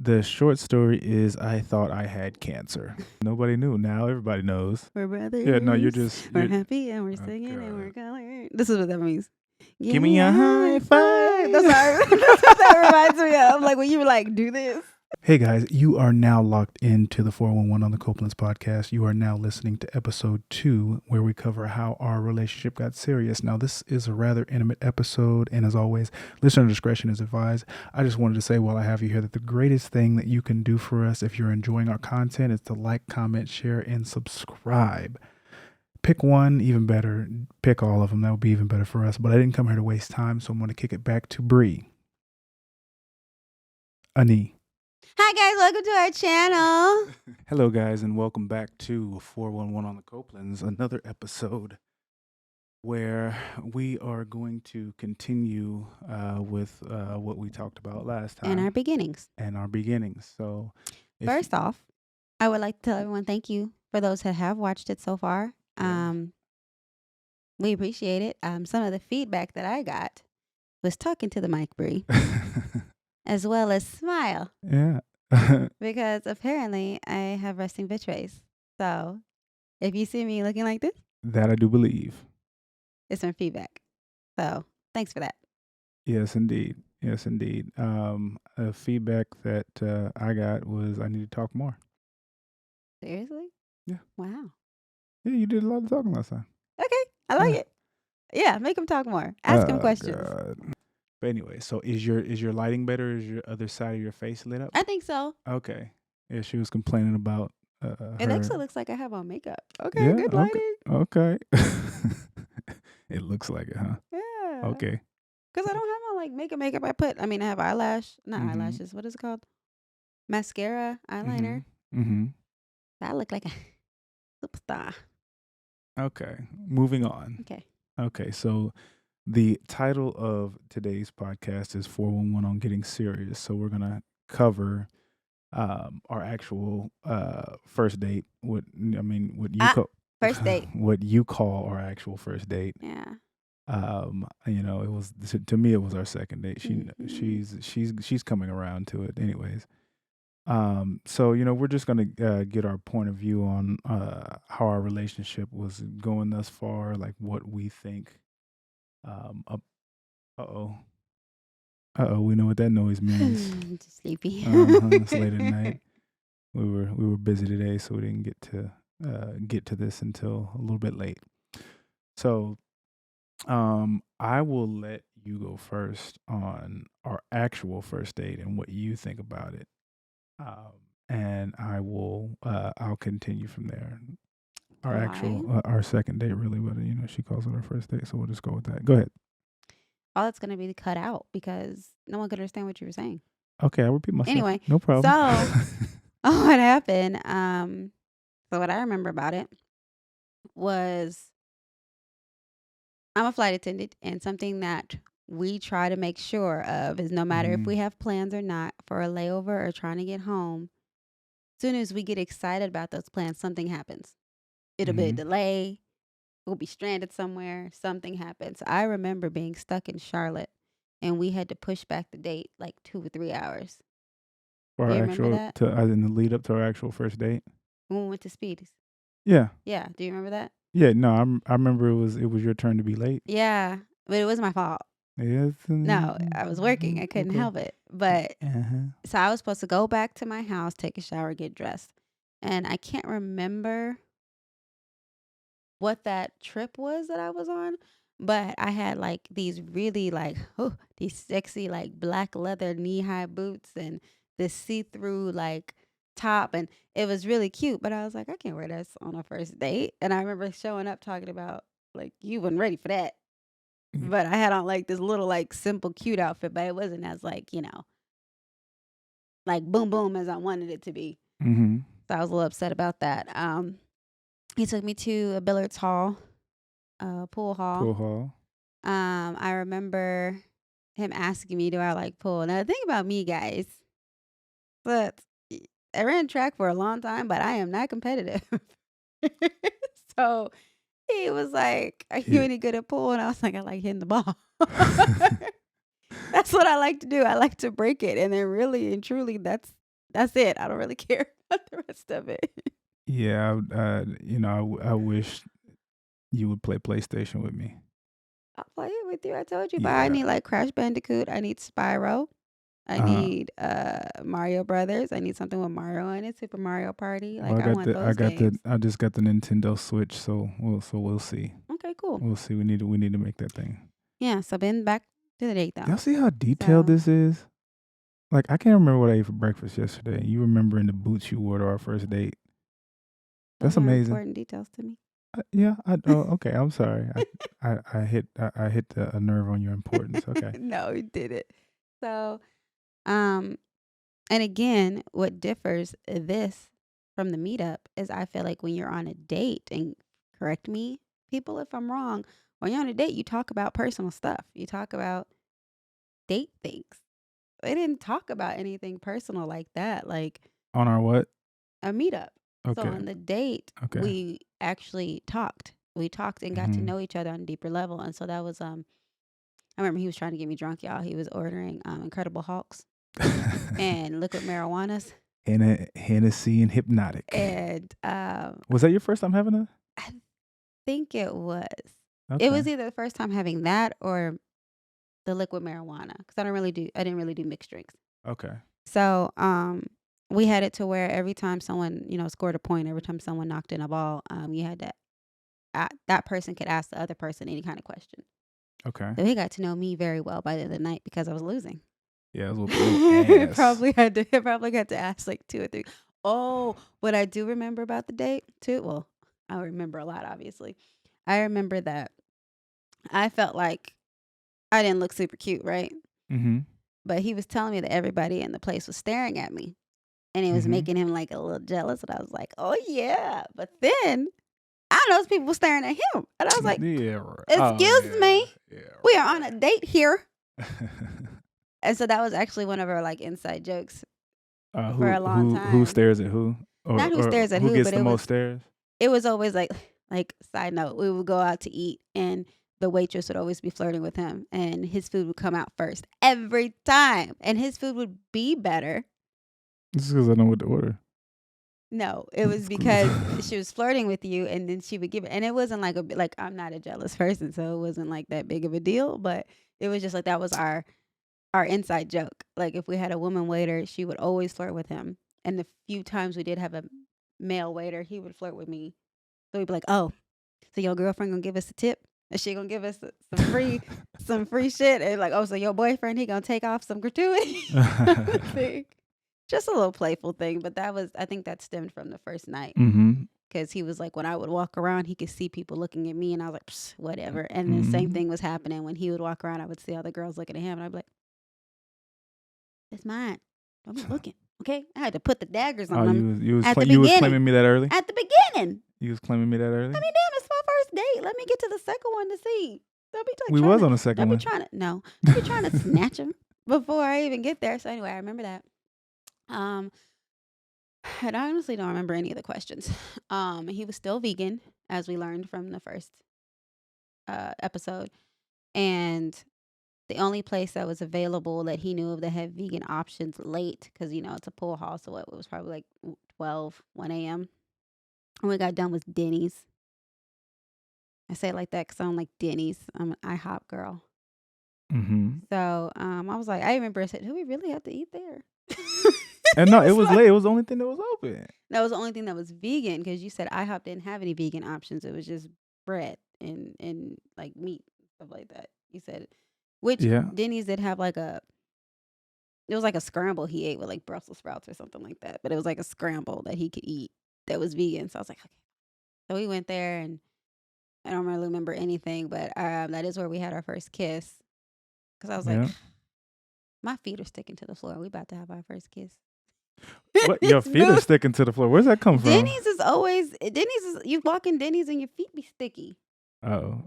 The short story is I thought I had cancer. Nobody knew. Now everybody knows. We're brothers. Yeah, no, we're happy and we're Oh, singing and we're God. colored. This is what that means. Give me a high five. That's what that reminds me of. Like when you were like, do this. Hey guys, you are now locked into the 411 on the Copeland's podcast. You are now listening to episode 2, where we cover how our relationship got serious. Now, this is a rather intimate episode, and as always, listener discretion is advised. I just wanted to say while I have you here that the greatest thing that you can do for us if you're enjoying our content is to like, comment, share, and subscribe. Pick one, even better. Pick all of them. That would be even better for us. But I didn't come here to waste time, so I'm going to kick it back to Bree. Ani. Hi guys, welcome to our channel. Hello guys, and welcome back to 411 on the Copelands, another episode where we are going to continue with what we talked about last time. And our beginnings. So First off, I would like to tell everyone thank you for those that have watched it so far. Yeah. We appreciate it. Some of the feedback that I got was talking to the mic, Bree, as well as smile. Yeah. Because apparently I have resting bitch face. So if you see me looking like this, that I do believe. it's from feedback. So thanks for that. Yes, indeed. Feedback that I got was I need to talk more. Seriously? Yeah. Wow. Yeah, you did a lot of talking last time. Okay. I like it. Yeah, make him talk more. Ask him questions. God. But anyway, so is your lighting better? Is your other side of your face lit up? I think so. Okay. Yeah, she was complaining about It her. actually looks like I have on makeup. Okay, Yeah, good lighting. Okay. It looks like it, huh? Yeah. Okay. Because I don't have on like makeup. I have eyelashes. What is it called? Mascara, eyeliner. Mm-hmm. I look like a superstar. Okay. Moving on. Okay. So the title of today's podcast is 411 on Getting Serious. So we're gonna cover our actual first date. First date. What you call our actual first date. Yeah. It was to me it was our second date. Mm-hmm. She's coming around to it anyways. So we're just gonna get our point of view on how our relationship was going thus far, like what we think. We know what that noise means. Just sleepy. It's late at night. We were busy today, so we didn't get to this until a little bit late. So, I will let you go first on our actual first date and what you think about it. And I'll continue from there. Our second date really, but she calls it our first date, so we'll just go with that. Go ahead. All that's gonna be cut out because no one could understand what you were saying. Okay, I'll repeat myself. Anyway, no problem. So what happened? So what I remember about it was I'm a flight attendant, and something that we try to make sure of is no matter if we have plans or not for a layover or trying to get home, as soon as we get excited about those plans, something happens. It'll be a delay. We'll be stranded somewhere. Something happens. I remember being stuck in Charlotte, and we had to push back the date like 2 or 3 hours. For Do you our remember that? in the lead up to our actual first date. When we went to Speedy's. Yeah. Yeah. Do you remember that? Yeah. No, I remember it was your turn to be late. Yeah, but it was my fault. Yes. No, I was working. I couldn't help it. But so I was supposed to go back to my house, take a shower, get dressed, and I can't remember what that trip was that I was on, but I had like these really these sexy like black leather knee-high boots and this see-through like top, and it was really cute, but I was like, I can't wear this on a first date. And I remember showing up talking about like, you weren't ready for that. But I had on like this little like simple cute outfit, but it wasn't as like, like boom boom as I wanted it to be. Mm-hmm. So I was a little upset about that. He took me to a billiards hall, pool hall. I remember him asking me, do I like pool? Now, the thing about me, guys, but I ran track for a long time, but I am not competitive. So he was like, are you any good at pool? And I was like, I like hitting the ball. That's what I like to do. I like to break it. And then really and truly, that's That's it. I don't really care about the rest of it. Yeah, I wish you would play PlayStation with me. I'll play it with you. I told you, but I Yeah. need like Crash Bandicoot. I need Spyro. I Uh, need Mario Brothers. I need something with Mario in it. Super Mario Party. well, Like I want those games. I just got the Nintendo Switch, so we'll see. Okay, cool. We'll see. We need to make that thing. Yeah. So been back to the date Y'all though. see how detailed So this is? Like, I can't remember what I ate for breakfast yesterday. You remembering the boots you wore to our first date? those That's are amazing. important details to me. Yeah. Okay. I'm sorry. I hit a nerve on your importance. Okay. No, you did it. So um, and again, what differs this from the meetup is I feel like when you're on a date, and correct me, people, if I'm wrong, when you're on a date, you talk about personal stuff. You talk about date things. They didn't talk about anything personal like that, like On our what? a meetup. So Okay. on the date, Okay. we actually talked. We talked and got to Mm-hmm. know each other on a deeper level. And so that was I remember he was trying to get me drunk, y'all. He was ordering Incredible Hulks and liquid marijuanas. Hennessy and Hypnotic. And Was that your first time having that? I think it was. It Okay. was either the first time having that or the liquid marijuana because I didn't really do mixed drinks. Okay. So we had it to where every time someone scored a point, every time someone knocked in a ball, you had to that person could ask the other person any kind of question. Okay. So he got to know me very well by the end of the night because I was losing. Yeah, it was a little ass. Probably had to ask like 2 or 3. Oh, what I do remember about the date too. Well, I remember a lot, obviously. I remember that I felt like I didn't look super cute, right? Mm-hmm. But he was telling me that everybody in the place was staring at me, and it was Mm-hmm. making him like a little jealous. And I was like, "Oh yeah," but then I noticed people were staring at him, and I was like, Yeah. Right. "Excuse me, Yeah. we are on a date here." And so that was actually one of our like inside jokes for a long Who time. stares at who? Not who Or stares at who who, gets but the most stares? it was always like side note, we would go out to eat and the waitress would always be flirting with him and his food would come out first every time and his food would be better. This is because I know what to order. No, it was because she was flirting with you and then she would give it, and it wasn't like I'm not a jealous person, so it wasn't like that big of a deal, but it was just like that was our inside joke. Like if we had a woman waiter, she would always flirt with him. And the few times we did have a male waiter, he would flirt with me. So we'd be like, "Oh, so your girlfriend gonna give us a tip? Is she gonna give us some free shit?" And like, "Oh, so your boyfriend he gonna take off some gratuity?" Thing. Just a little playful thing, but I think that stemmed from the first night Mm-hmm. because he was like, when I would walk around, he could see people looking at me, and I was like, "Psst, whatever." And the same Mm-hmm. thing was happening when he would walk around. I would see other girls looking at him, and I'd be like, "It's mine. Don't be looking." Okay, I had to put the daggers Oh, on him you was at the you was beginning. claiming me that early? At the beginning. You was claiming me that early? I mean, damn, it's my first date. Let me get to the second one to see. Don't be like We trying was to, on the second don't one. be trying to no. Don't be trying to snatch him before I even get there. So anyway, I remember that. Um, and I honestly don't remember any of the questions. He was still vegan, as we learned from the first episode, and the only place that was available that he knew of that had vegan options late, because it's a pool hall, so it was probably like 1 a.m. When we got done was Denny's. I say it like that because I don't like Denny's. I'm an IHOP girl. Mm-hmm. So I was like, I remember I said, "Do we really have to eat there?" And no, it was late. It was the only thing that was open. That was the only thing that was vegan because you said IHOP didn't have any vegan options. It was just bread and like meat stuff like that. You said, which Yeah. Denny's did have it was like a scramble he ate with like Brussels sprouts or something like that. But it was like a scramble that he could eat that was vegan. So I was like, okay. So we went there and I don't really remember anything, but that is where we had our first kiss. Because I was like, Yeah. my feet are sticking to the floor. We about to have our first kiss. What? Your feet are sticking to the floor. Where's that come from? Denny's is you walk in Denny's and your feet be sticky. Oh,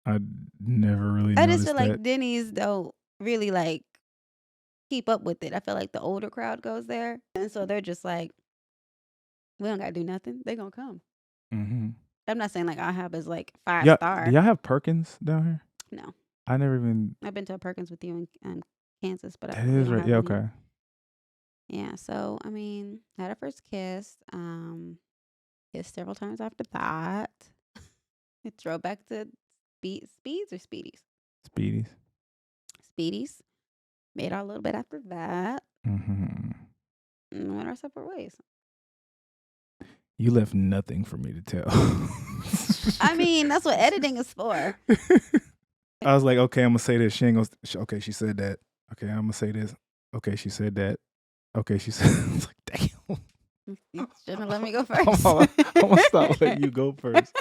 I never really I noticed just feel that. like Denny's don't really like keep up with it. I feel like the older crowd goes there, and so they're just like, we don't gotta do nothing. They gonna come. Mm-hmm. I'm not saying like IHOP is like Yeah. 5-star. Do y'all have Perkins down here? No, I never even. I've been to a Perkins with you in Kansas, but That we is don't right. have Yeah. any. Okay. Yeah, so I mean, had a first kiss. Kissed several times after that. It throw back to speeds or speedies. Speedies. Speedies. Made out a little bit after that. Mm-hmm. And went our separate ways. You left nothing for me to tell. I mean, that's what editing is for. I was like, okay, I'm gonna say this. She ain't gonna. Okay, she said that. Okay, I'm gonna say this. Okay, she said that. Okay, she said. I was like, damn. You shouldn't have let me go I'm first. gonna stop letting you go first.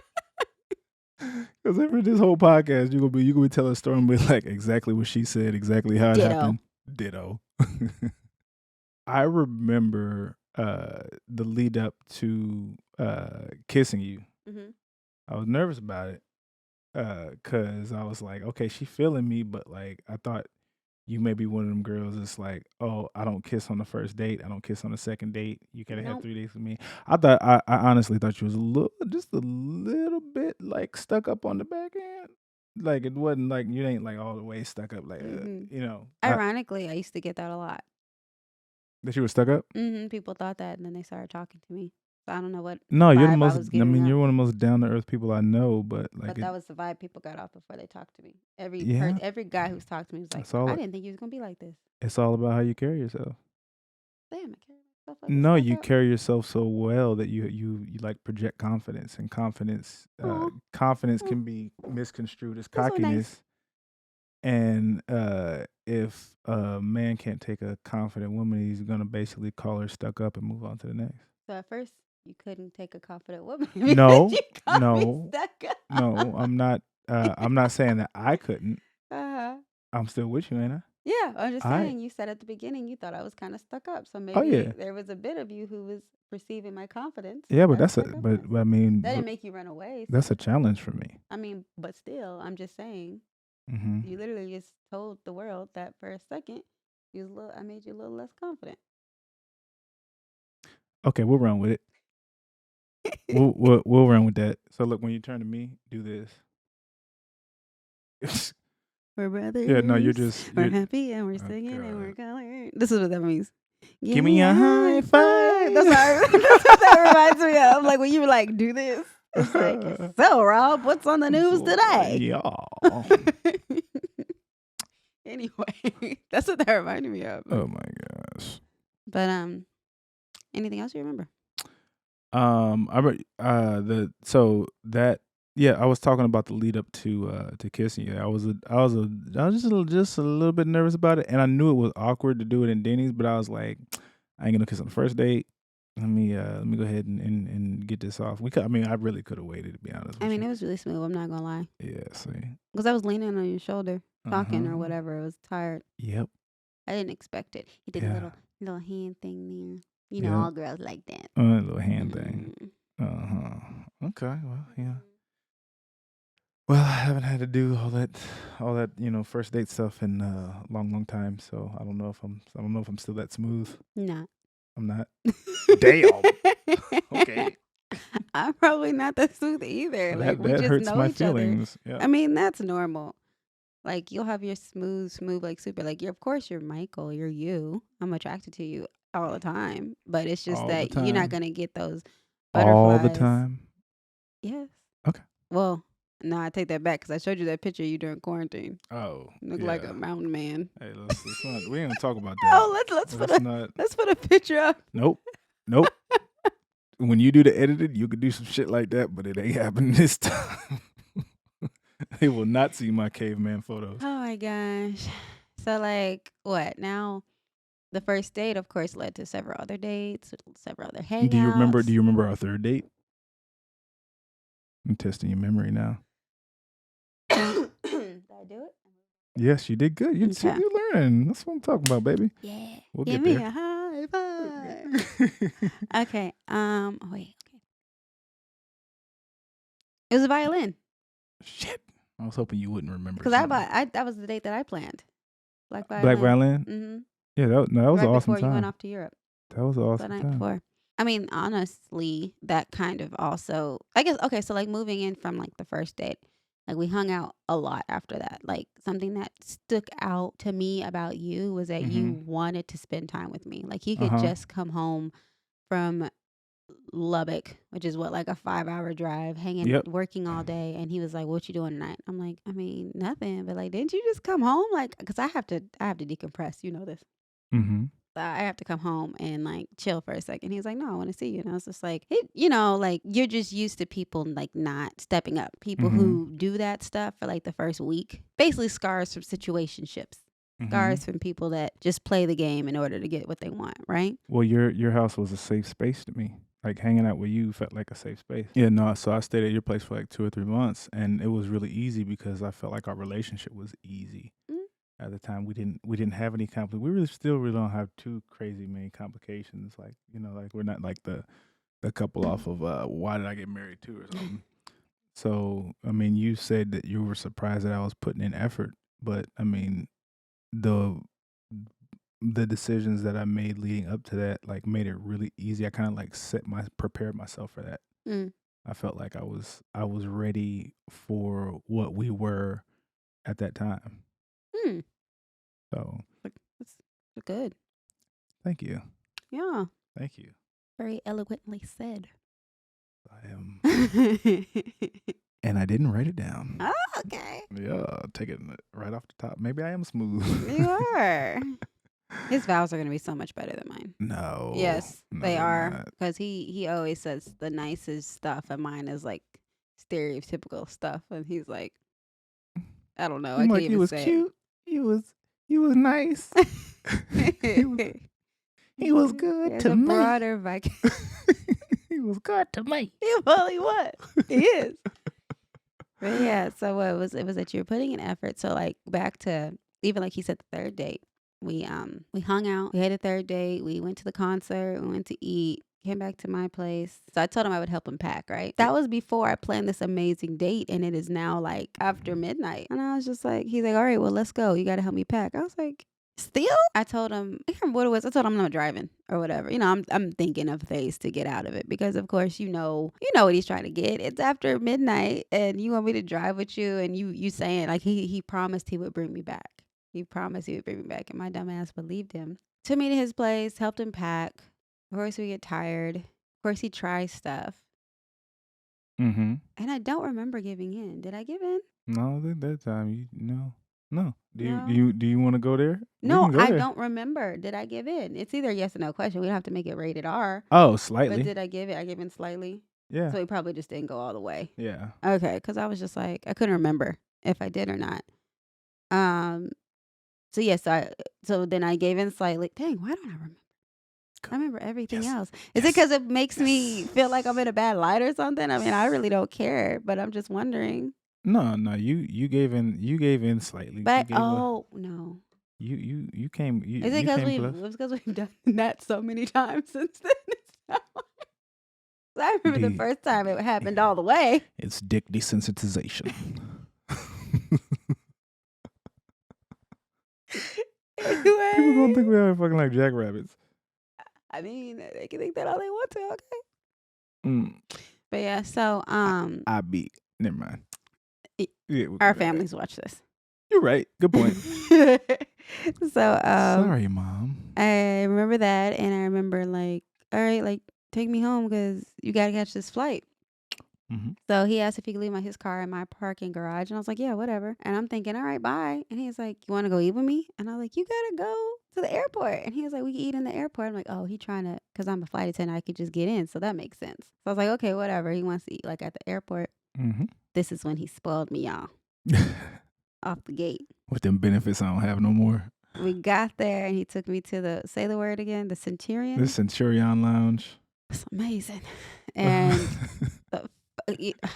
Because after this whole podcast, you gonna be telling a story and be like exactly what she said, exactly how it Ditto. happened. Ditto. I remember the lead up to kissing you. Mm-hmm. I was nervous about it because I was like, okay, she feeling me, but like I thought you may be one of them girls that's like, oh, I don't kiss on the first date, I don't kiss on the second date. You gotta have Nope. 3 dates with me. I honestly thought you was just a little bit like stuck up on the back end. Like it wasn't like you ain't like all the way stuck up, like Ironically, I used to get that a lot. that you were stuck up. People thought that, and then they started talking to me. So I don't know what No, you're the vibe I most. was I giving mean, up. you're one of the most down to earth people I know. But like, But that was the vibe people got off before they talked to me. yeah, Every guy who's talked to me was like, that's all. I didn't think you was gonna be like this. It's all about how you carry yourself. Damn, I carry myself like No, this. you carry yourself so well that you like project confidence, and confidence Aw. can be misconstrued as That's so nice. cockiness. And if a man can't take a confident woman, he's gonna basically call her stuck up and move on to the next. So at first you couldn't take a confident woman No, because you called me no, stuck up. no. I'm not. I'm not saying that I couldn't. Uh-huh. I'm still with you, ain't I? Yeah, I'm just I. saying. You said at the beginning you thought I was kind of stuck up, so Oh maybe yeah, there was a bit of you who was perceiving my confidence yeah. But as that's a. stuck But, upness. but I mean, That didn't make you run away. So that's a challenge for me. I mean, but still, I'm just saying. Hmm. You literally just told the world that for a second, I made you a little less confident. Okay, we'll run with it. We'll run with that. So look, when you turn to me, do this. We're brothers. Yeah, no, we're happy and we're Oh, singing and we're God. colored. This is what that means. Give me a high five. That's what that reminds me of. Like when you were like, do this. It's like, so Rob, what's on the news today? Y'all. Anyway, that's what that reminded me of. Oh my gosh. But anything else you remember? I was talking about the lead up to kissing you. I was just a little bit nervous about it, and I knew it was awkward to do it in Denny's, but I was like, I ain't gonna kiss on the first date. Let me go ahead and get this off. I really could have waited, to be honest with I mean, you. it was really smooth. I'm not gonna lie. Yeah, see. Because I was leaning on your shoulder, talking or Uh-huh. whatever. I was tired. Yep. I didn't expect it. He did Yeah. a little hand thing there. You know, Yeah. all girls like that. A little hand thing. Mm. Okay. Well, yeah. Well, I haven't had to do all that, first date stuff in a long time. So I don't know if I'm still that smooth. Nah. I'm not. Damn. Okay. I'm probably not that smooth either. Well, Like we that just hurts know my each feelings. other. Yeah. I mean, that's normal. Like you'll have your smooth, like super. Like of course you're Michael. You're you. I'm attracted to you all the time. But it's just All the that you're not time. gonna get those All the butterflies. time. Yes. Okay. Well, no, I take that back because I showed you that picture of you during quarantine. Oh. You look like a mountain man. Hey, let's not. We ain't gonna talk about that. Oh, let's put a picture up. Nope. When you do the edited, you could do some shit like that, but it ain't happening this time. They will not see my caveman photos. Oh my gosh. So like what? Now the first date of course led to several other dates, several other hangouts. Do you remember our third date? I'm testing your memory now. Did I do it? Yes, you did good. You're learning. That's what I'm talking about, baby. Yeah. We'll Give get me there. a high five. Okay. Wait. Okay. It was a violin. Shit. I was hoping you wouldn't remember. Because that was the date that I planned. Black violin. Black violin? Mm-hmm. Yeah, that was right an awesome before you went time. off to Europe. That was an The awesome night time. before. I mean, honestly, that kind of also, I guess, okay, so like moving in from like the first date, Like, we hung out a lot after that. Like, something that stuck out to me about you was that you Mm-hmm. wanted to spend time with me. Like, he could Uh-huh. just come home from Lubbock, which is what, like a 5-hour drive, Yep. working all day, and he was like, "What you doing tonight?" I'm like, "I mean, nothing." But like, didn't you just come home? Like, cause I have to decompress. You know this. Mm-hmm. So I have to come home and like chill for a second. He was like, "No, I want to see you." And I was just like, like you're just used to people like not stepping up. People Mm-hmm. who do that stuff for like the first week, basically scars from situationships, Mm-hmm. scars from people that just play the game in order to get what they want, right? Well, your house was a safe space to me. Like hanging out with you felt like a safe space. Yeah, no. So I stayed at your place for like 2 or 3 months, and it was really easy because I felt like our relationship was easy. Mm. At the time, we didn't have any conflict. We really don't have too crazy many complications. Like like we're not like the couple off of why did I get married to or something. So I mean, you said that you were surprised that I was putting in effort, but I mean the the decisions that I made leading up to that like made it really easy. I kind of like prepared myself for that. Mm. I felt like I was ready for what we were at that time. Mm. So Like, that's good. thank you, Yeah, thank you. very eloquently said. I am, Oh, and I didn't write it down. okay. Yeah, take it right off the top. Maybe I am smooth. You are. His vows are gonna be so much better than mine. No, Yes, no, they they're are. not. Because he always says the nicest stuff, and mine is like stereotypical stuff. And he's like, I don't know. I I'm can't like, he even was say cute. He was nice. he was it. he was He good has to a me. broader He was good to me. He really was. He is. But yeah, so what it was that you're putting in effort. So like back to even like he said the third date. We hung out. We had a third date. We went to the concert. We went to eat. Came back to my place. So I told him I would help him pack, right? That was before I planned this amazing date and it is now like after midnight. And I was just like, he's like, "All right, well, let's go. You gotta help me pack." I was like, still? I told him, I can't remember what it was. I told him I'm not driving or whatever. I'm thinking of ways to get out of it because of course you know what he's trying to get. It's after midnight and you want me to drive with you and you saying like he promised he would bring me back. He promised he would bring me back and my dumb ass believed him. Took me to his place, helped him pack. Of course we get tired. Of course he tries stuff. Mm-hmm. And I don't remember giving in. Did I give in? No, that time no. Do you do No. you do you want to go there? We No, can go I there. don't remember. Did I give in? It's either yes or no question. We don't have to make it rated R. Oh, But slightly. did I give it? I gave in slightly. Yeah, So we probably just didn't go all the way. yeah. Okay, because I was just like I couldn't remember if I did or not. Um. So yes, so then I gave in slightly. Dang, why don't I remember? I remember everything Yes, else. Is it because it makes me yes. feel like I'm in a bad light or something? I mean, I really don't care, but I'm just wondering. No. You gave in. You gave in slightly. You But gave a. oh no, You came. You is it you because came close. we've done that so many times since then? I remember the The first time it happened all the way. it's dick desensitization. People gonna think Anyway, we are fucking like jackrabbits. I mean, they can think that all they want to, okay? Mm, But yeah, so I beat. Never mind. i- Yeah, we'll our go there. families watch this. You're right. Good point. So Sorry, Mom. I remember that, and I remember like, all right, like take me home because you gotta catch this flight. Mm-hmm. So he asked if he could leave his car in my parking garage, and I was like, yeah, whatever. And I'm thinking, all right, bye. And he's like, you want to go eat with me? And I was like, you gotta go to the airport. And he was like, we can eat in the airport. I'm like, oh, he trying to, cause I'm a flight attendant, I could just get in, so that makes sense. So I was like, okay, whatever. He wants to eat like at the airport. Mm-hmm. This is when he spoiled me, y'all, off the gate. With them benefits I don't have no more. We got there, and he took me to say the word again, the Centurion. The Centurion Lounge. It's amazing, and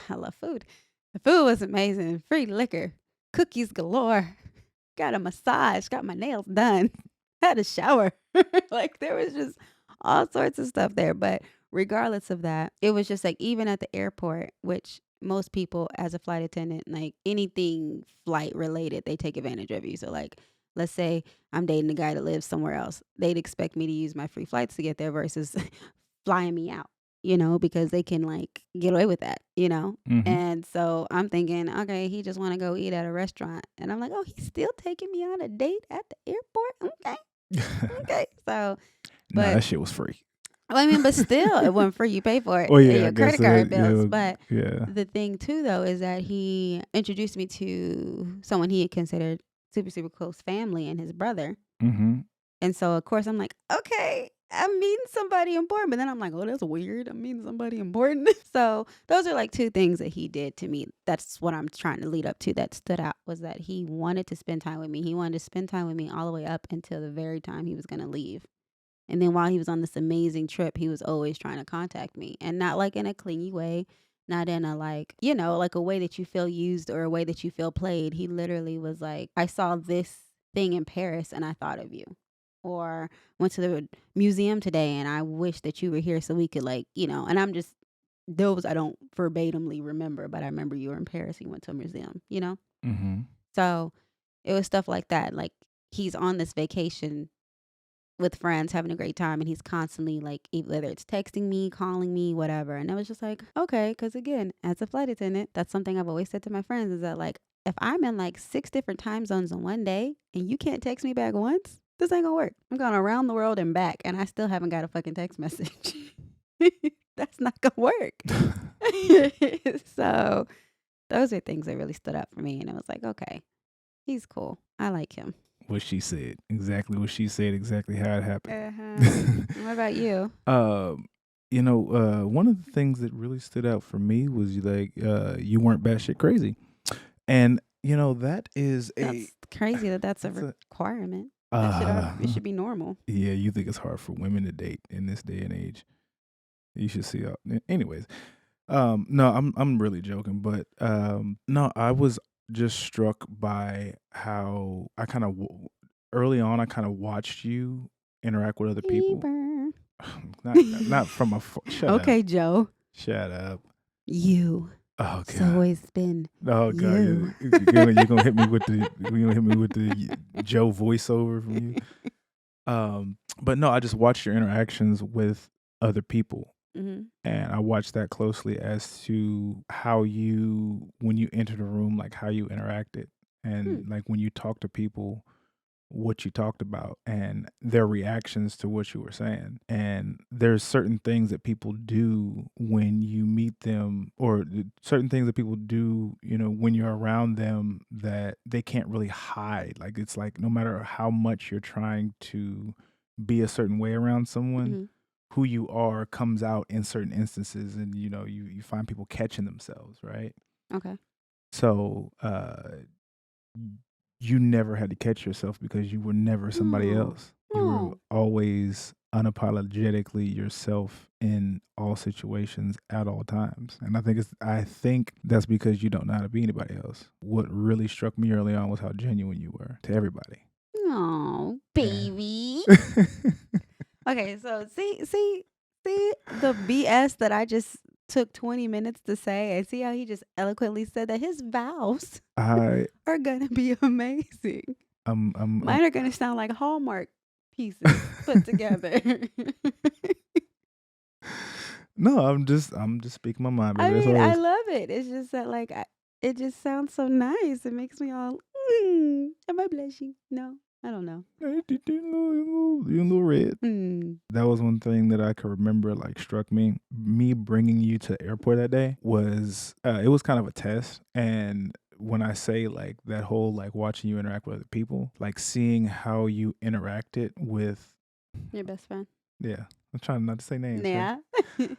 I love food. The food was amazing. Free liquor, cookies galore. Got a massage. Got my nails done. Had a shower. Like there was just all sorts of stuff there. But regardless of that, it was just like even at the airport, which most people as a flight attendant, like anything flight related, they take advantage of you. So like let's say I'm dating a guy that lives somewhere else. They'd expect me to use my free flights to get there versus flying me out. because they can like get away with that, Mm-hmm. And so I'm thinking, okay, he just want to go eat at a restaurant. And I'm like, oh, he's still taking me on a date at the airport? Okay. Okay. So, Nah, but that shit was free. well, I mean, but still, it wasn't free. You pay for it Oh and yeah, I your guess credit card bills. yeah, But yeah. the thing too, though, is that he introduced me to someone he had considered super, super close family and his brother. Mm-hmm. And so, of course, I'm like, okay, I'm meeting somebody important. But then I'm like, oh, that's weird. I'm meeting somebody important. So those are like two things that he did to me. That's what I'm trying to lead up to that stood out was that he wanted to spend time with me. He wanted to spend time with me all the way up until the very time he was going to leave. And then while he was on this amazing trip, he was always trying to contact me and not like in a clingy way, not in a like, like a way that you feel used or a way that you feel played. He literally was like, I saw this thing in Paris and I thought of you. Or went to the museum today and I wish that you were here so we could like, and I'm just those I don't verbatimly remember, but I remember you were in Paris, you went to a museum. Mm-hmm. So it was stuff like that. Like he's on this vacation with friends having a great time and he's constantly like whether it's texting me, calling me, whatever. And I was just like, okay, because again, as a flight attendant, that's something I've always said to my friends is that like if I'm in like 6 different time zones in one day and you can't text me back once, this ain't gonna work. I'm going around the world and back and I still haven't got a fucking text message. That's not gonna work. So those are things that really stood up for me and it was like, okay, he's cool. I like him. What she said, exactly what she said, exactly how it Uh-huh. happened. What about you? One of the things that really stood out for me was like you weren't batshit crazy, and that is That's crazy that that's a that's a requirement. uh It should be normal. yeah. You think it's hard for women to date in this day and age? You should see. Anyways, no, I'm really joking, but no, I was just struck by how I kind of early on I kind of watched you interact with other people. Fever. Not from a shut up, Okay, Joe. shut up. You. Oh It's god, always been oh god, you. you're gonna hit me with the Joe voiceover from you. But no, I just watched your interactions with other people. Mm-hmm. And I watched that closely as to how you, when you entered a room, like how you interacted, Hmm. and like when you talk to people, what you talked about, and their reactions to what you were saying. And there's certain things that people do when you meet them, or certain things that people do, when you're around them that they can't really hide. Like it's like no matter how much you're trying to be a certain way around someone, Mm-hmm. who you are comes out in certain instances, and you find people catching themselves, right? Okay. So you never had to catch yourself because you were never somebody Oh. else. You were Oh. always unapologetically yourself in all situations at all times. And I think that's because you don't know how to be anybody else. What really struck me early on was how genuine you were to everybody. Oh, Yeah. baby. Okay, so see the BS that I just took 20 minutes to say and see how he just eloquently said that his vows I are gonna be amazing. I'm Mine are gonna sound like Hallmark pieces put together. No, I'm just speaking my mind, I baby. That's mean, all it I is. love it. It's just that like it just sounds so nice. It makes me all am I blushing? No, I don't know. You a little red. Hmm. That was one thing that I could remember, like struck me. Me bringing you to the airport that day was it was kind of a test. And when I say like that whole like watching you interact with other people, like seeing how you interacted with, Your best friend. yeah, I'm trying not to say names, okay?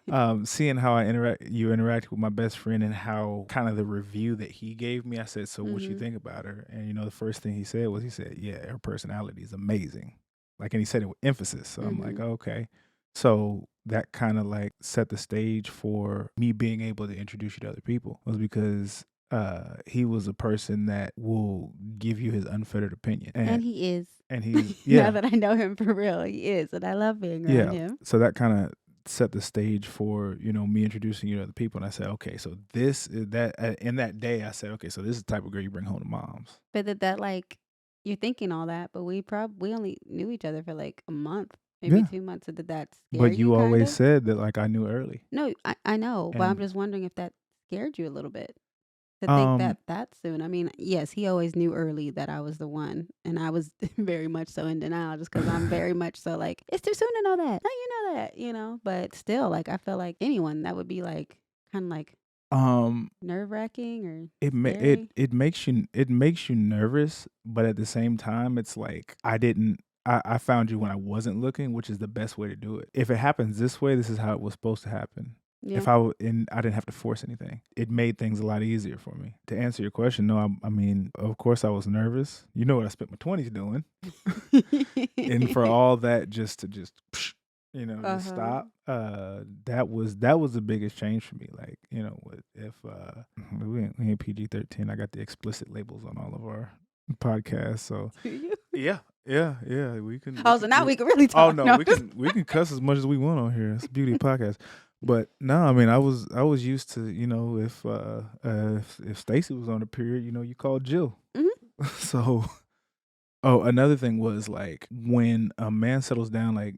Yeah. Seeing how you interact with my best friend and how kind of the review that he gave me, I said, so what you Mhm. think about her? And the first thing he said, yeah, her personality is amazing. Like, and he said it with emphasis. So I'm like, Mhm. okay. So that kind of like set the stage for me being able to introduce you to other people, was because he was a person that will give you his unfettered opinion. And he is. And he's, Now yeah, that I know him for real, he is, and I love being around yeah. him. So that kind of set the stage for, me introducing you to other people. And I said, okay, so this is that in that day, I said, okay, so this is the type of girl you bring home to moms. But that like you're thinking all that, but we only knew each other for like a month. maybe Yeah. 2 months. So did that scare But you, you kind always of? said that like I knew early. No, I know, but I'm And just wondering if that scared you a little bit to think um that soon. I mean, yes, he always knew early that I was the one, and I was very much so in denial just because I'm very much so like, it's too soon to know that. How you know that? But still, like, I feel like anyone that would be like kind of like um nerve wracking or it scary. it makes you nervous, but at the same time it's like I found you when I wasn't looking, which is the best way to do it. If it happens this way, this is how it was supposed to happen. Yeah. If and I didn't have to force anything, it made things a lot easier for me. To answer your question, no, I mean, of course I was nervous. You know what I spent my 20s doing, and for all that, just to just Uh-huh. stop. That was the biggest change for me. Like, if we ain't PG-13, I got the explicit labels on all of our podcasts. So Do you? yeah, we can Oh, so now we can really oh talk. no, No. we can cuss as much as we want on here. It's the beauty of podcast. But no, I mean, I was used to, if Stacy was on a period, you called Jill. Mhm. So another thing was like when a man settles down, like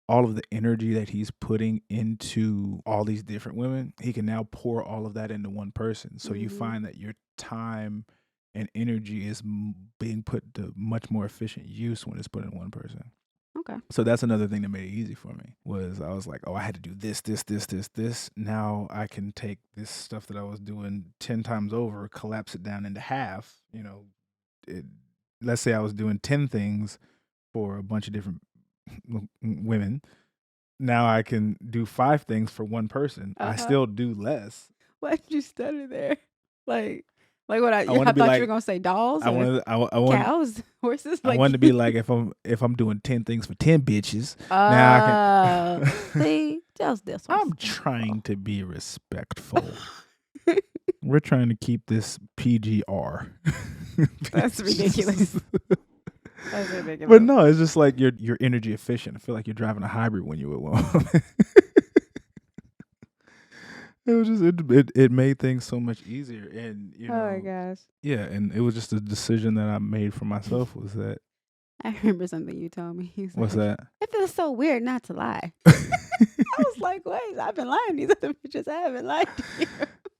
all of the energy that he's putting into all these different women, he can now pour all of that into one person. So you Mhm. find that your time and energy is being put to much more efficient use when it's put in one person. Okay. So that's another thing that made it easy for me. Was I was like, oh, I had to do this. Now I can take this stuff that I was doing 10 times over, collapse it down into half. It, let's say I was doing 10 things for a bunch of different women. Now I can do 5 things for one person. I Uh-huh. still do less. Why'd you stutter there? Like, what? I want I to be thought you were like gonna say dolls I or wanted I want cows, horses. I Like, wanted to be like if I'm doing 10 things for 10 bitches. Now I oh, can see, just I'm trying to be respectful. We're trying to keep this PGR. That's ridiculous. That's But ridiculous. no, it's just like you're energy efficient. I feel like you're driving a hybrid when you're with one. It was just it made things so much easier, and Oh my gosh. yeah, and it was just a decision that I made for myself. Was that I remember something you told me. You what's said, that? it feels so weird not to lie. I was like, wait, I've been lying to these other bitches. I haven't lied to you.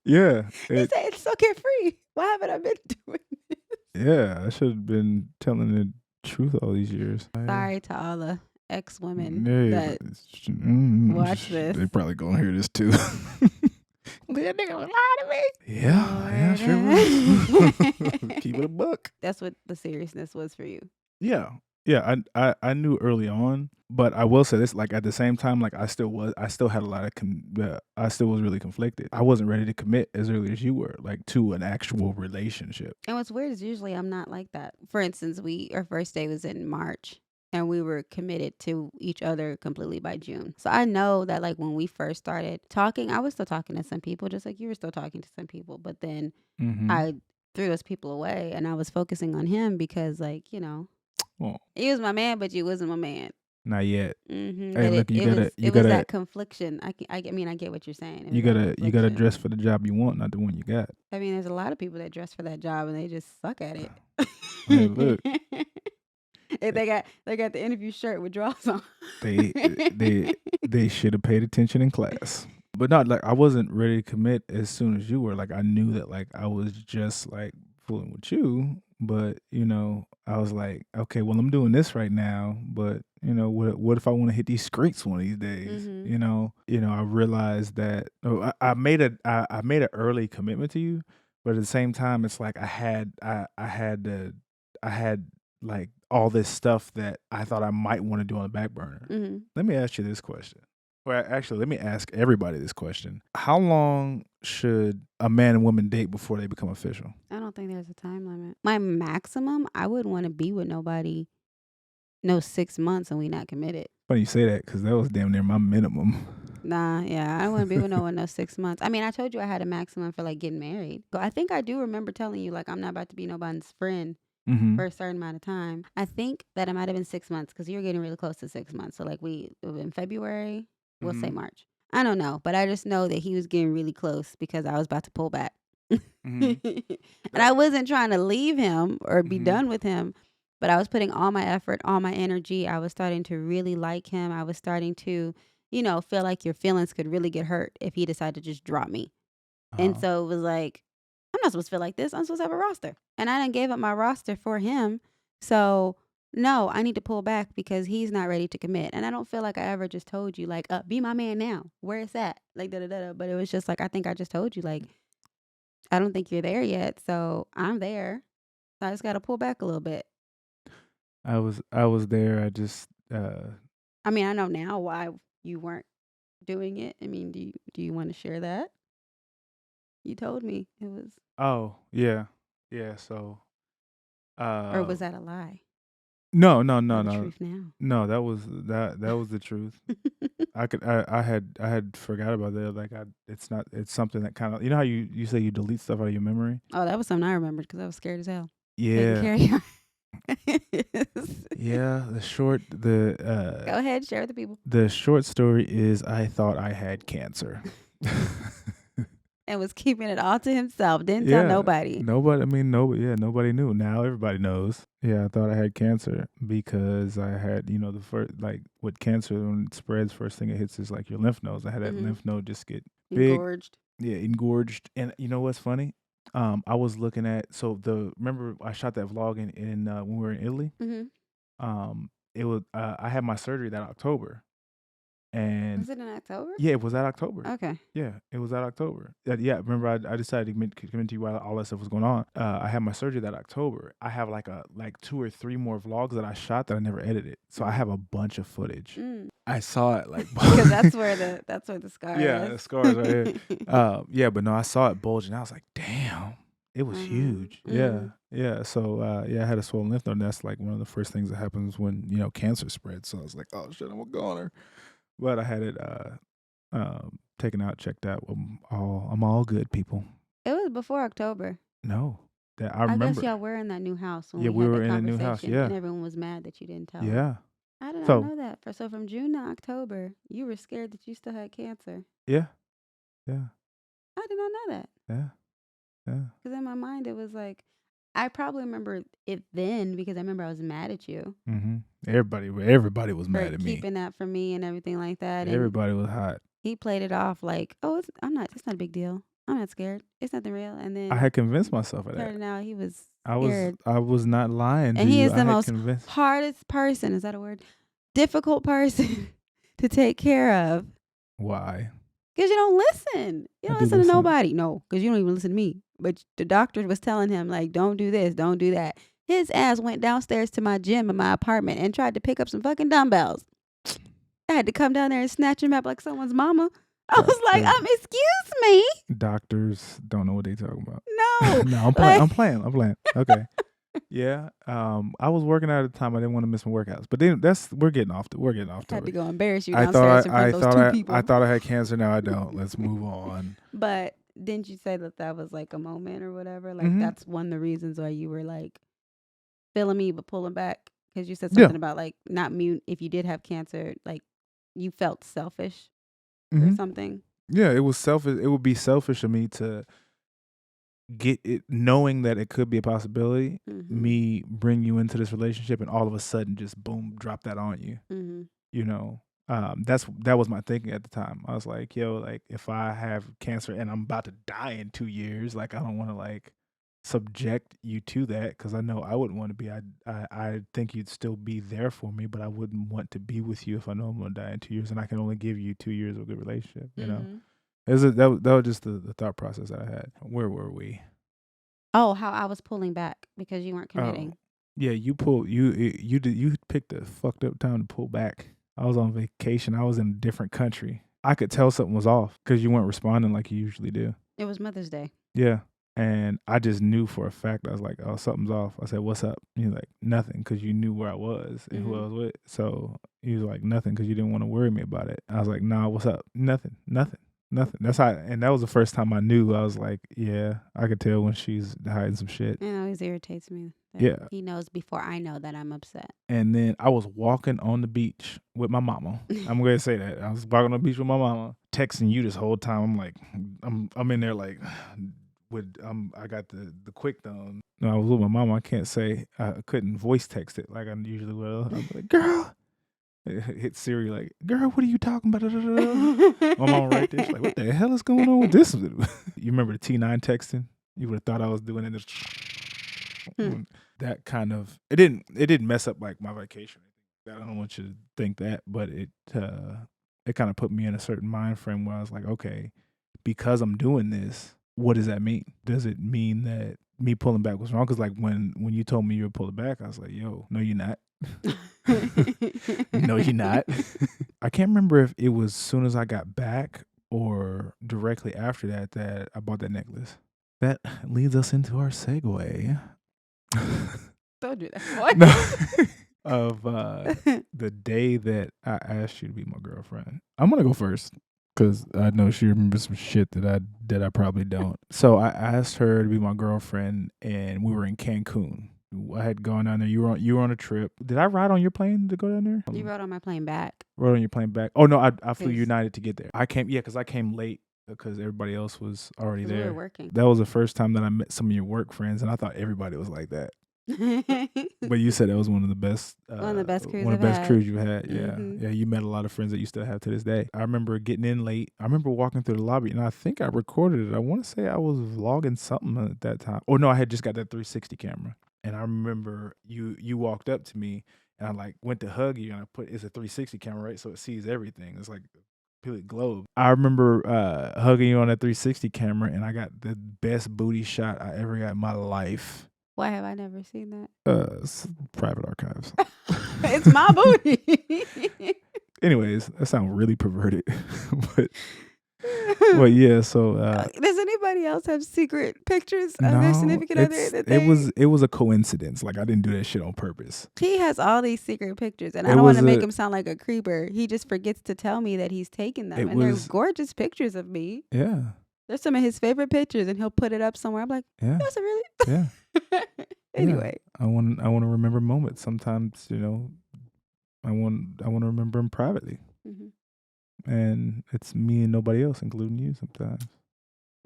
Yeah, You say it's so carefree. Why haven't I been doing it? yeah. I should have been telling the truth all these years. Sorry to all the ex women Yeah, that watch this. they probably gonna hear this too. That nigga was lying to me. Yeah, sure will. Keep it a buck. That's what the seriousness was for you. Yeah. Yeah, I knew early on, but I will say this, like at the same time, like I still had a lot of I still was really conflicted. I wasn't ready to commit as early as you were, like to an actual relationship. And what's weird is usually I'm not like that. For instance, our first day was in March and we were committed to each other completely by June. So I know that like when we first started talking, I was still talking to some people just like you were still talking to some people, but then Mm-hmm. I threw those people away and I was focusing on him because like, Well, he was my man, but you wasn't my man. not yet. Mm-hmm. Hey, But look, it was that confliction. I mean, I get what you're saying. It was that you gotta confliction. dress for the job you want, not the one you got. I mean, there's a lot of people that dress for that job and they just suck at it. Hey, look, If they got the interview shirt with drawers on. they should have paid attention in class. But not like I wasn't ready to commit as soon as you were. Like I knew that like I was just like fooling with you, but I was like, okay, well I'm doing this right now, but what if I want to hit these streets one of these days? Mhm. I realized that I made an early commitment to you, but at the same time it's like I had like all this stuff that I thought I might want to do on the back burner. Mhm. Let me ask you this question. Well, actually, let me ask everybody this question. How long should a man and woman date before they become official? I don't think there's a time limit. My maximum, I wouldn't want to be with nobody 6 months and we not committed. Funny you say that because that was damn near my minimum. Nah, yeah, I wouldn't be with no one 6 months. I mean, I told you I had a maximum for like getting married. But I think I do remember telling you like I'm not about to be nobody's friend Mm-hmm. for a certain amount of time. I think that it might have been 6 months because you were getting really close to 6 months. So like in February, we'll say Mhm. March. I don't know, but I just know that he was getting really close because I was about to pull back. Mhm. And I wasn't trying to leave him or be Mhm. done with him, But I was putting all my effort, all my energy. I was starting to really like him. I was starting to, feel like your feelings could really get hurt if he decided to just drop me. And Uh-huh. so it was like, I'm not supposed to feel like this. I'm supposed to have a roster. And I done gave up my roster for him. So no, I need to pull back because he's not ready to commit. And I don't feel like I ever just told you, like, be my man now. Where is that? Like, da da da. But it was just like, I think I just told you, like, I don't think you're there yet. So I'm there. So I just got to pull back a little bit. I was there. I just I mean, I know now why you weren't doing it. I mean, do you want to share that? You told me it was, oh, yeah. Yeah, so or uh was that a lie? no, no, Or no, the no. truth now? No, that was the truth. I had forgot about that. Like it's something that kind of, how you say you delete stuff out of your memory? Oh, that was something I remembered because I was scared as hell. Couldn't Yeah. carry on. Yeah, Go ahead, share with the people. the short story is I thought I had cancer. And was keeping it all to himself. Didn't tell Yeah. nobody. Nobody, I mean, nobody knew. Now everybody knows. Yeah, I thought I had cancer because I had, the first, like with cancer, when it spreads, first thing it hits is like your lymph nodes. I had that Mm-hmm. lymph node just get big. Engorged. Yeah, engorged. And you know what's funny? I was looking at, remember I shot that vlog in when we were in Italy? Mm-hmm. It was, I had my surgery that October. And Was it in October? yeah, it was that October. Okay. Yeah, it was that October. Yeah, remember I decided to come into you while all that stuff was going on. I had my surgery that October. I have like 2 or 3 more vlogs that I shot that I never edited. So I have a bunch of footage. I saw it like Because that's where the scar yeah, is. the scars right here. Yeah, but no, I saw it bulging. I was like, damn, it was huge. Yeah, yeah. So yeah, I had a swollen lymph node. And that's like one of the first things that happens when cancer spreads. So I was like, oh shit, I'm a goner. But I had it taken out, checked out. I'm all good, people. It was before October. No, that I I remember. guess y'all were in that new house when Yeah, we we had were that in a new house. conversation, Yeah, and everyone was mad that you didn't tell them. yeah. I did not So know that. So from June to October, you were scared that you still had cancer. yeah, yeah, I did not know that. yeah, yeah. Because in my mind, it was like, I probably remember it then because I remember I was mad at you Mm-hmm. Everybody was for mad at me. keeping that from me and everything like that. And Everybody was hot. he played it off like, oh, it's not a big deal. I'm not scared. It's nothing real. And I then had convinced myself of that. turning out he was I scared. was not lying to And he you. is I the had most convinced. hardest person. Is that a word? Difficult person to take care of. Why? Because you don't listen. You I don't do listen to listen. nobody. No, because you don't even listen to me. But the doctor was telling him, like, don't do this, don't do that. His ass went downstairs to my gym in my apartment and tried to pick up some fucking dumbbells. I had to come down there and snatch him up like someone's mama. I was like, excuse me. Doctors don't know what they talking about. No. No, I'm playing. I'm playing. Okay. Yeah. I was working out at the time. I didn't want to miss my workouts. But then we're getting off Had to topic. go embarrass you I downstairs thought in front of those two people. I thought I had cancer. Now I don't. Let's move on. But didn't you say that was like a moment or whatever? Like that's one of the reasons why you were like feeling me but pulling back? Because you said something about like not mute if you did have cancer, like you felt selfish or something. Yeah, it was selfish. It would be selfish of me to get it, knowing that it could be a possibility. Me bring you into this relationship and all of a sudden just boom, drop that on you. You know, that was my thinking at the time. I was like, yo, like if I have cancer and I'm about to die in 2 years, like I don't want to like subject you to that because I know I wouldn't want to be. I think you'd still be there for me, but I wouldn't want to be with you if I know I'm gonna die in 2 years and I can only give you 2 years of a good relationship. You know, that was just the thought process that I had. Where were we? Oh, how I was pulling back because you weren't committing. Yeah, you picked a fucked up time to pull back. I was on vacation. I was in a different country. I could tell something was off because you weren't responding like you usually do. It was Mother's Day. Yeah. And I just knew for a fact. I was like, oh, something's off. I said, what's up? And he's like, nothing, because you knew where I was and who I was with. So he was like, nothing, because you didn't want to worry me about it. I was like, nah, what's up? Nothing. That's how, and that was the first time I knew. I was like, yeah, I could tell when she's hiding some shit. It always irritates me. Yeah. He knows before I know that I'm upset. And then I was walking on the beach with my mama. I'm going to say that. I was walking on the beach with my mama, texting you this whole time. I'm like, I'm in there like, I got the quick thumb. No, I was with my mom. I can't say I couldn't voice text it like I usually will. I'm like, girl, hit Siri like, girl, what are you talking about? My mom right there. She's like, what the hell is going on with this? You remember the T9 texting? You would have thought I was doing it. That kind of it didn't mess up like my vacation. I don't want you to think that, but it kind of put me in a certain mind frame where I was like, okay, because I'm doing this, what does that mean? Does it mean that me pulling back was wrong? Because like when you told me you were pulling back, I was like, yo, no, you're not. No, you're not. I can't remember if it was as soon as I got back or directly after that I bought that necklace. That leads us into our segue. Don't do that. No. Of the day that I asked you to be my girlfriend. I'm gonna go first because I know she remembers some shit that I probably don't. So I asked her to be my girlfriend, and we were in Cancun. I had gone down there. You were on a trip. Did I ride on your plane to go down there? You rode on my plane back. Rode on your plane back. Oh no, I flew United to get there. I came because I came late because everybody else was already there. We were working. That was the first time that I met some of your work friends, and I thought everybody was like that. But you said it was one of the best cruises you had. Yeah. Mm-hmm. Yeah, you met a lot of friends that you still have to this day. I remember getting in late. I remember walking through the lobby, and I think I recorded it. I want to say I was vlogging something at that time. Oh no, I had just got that 360 camera, and I remember you walked up to me, and I like went to hug you, and I it's a 360 camera, right? So it sees everything. It's like complete globe. I remember hugging you on that 360 camera, and I got the best booty shot I ever got in my life. Why have I never seen that? Private archives. It's my booty. Anyways, that sounds really perverted. but yeah, so does anybody else have secret pictures of their significant other? It was a coincidence. Like I didn't do that shit on purpose. He has all these secret pictures, and I don't want to make him sound like a creeper. He just forgets to tell me that he's taken them, and they're gorgeous pictures of me. Yeah. There's some of his favorite pictures, and he'll put it up somewhere. I'm like, yeah, that's a really. Yeah. Anyway, I want to remember moments. Sometimes, I want to remember them privately, and it's me and nobody else, including you. Sometimes.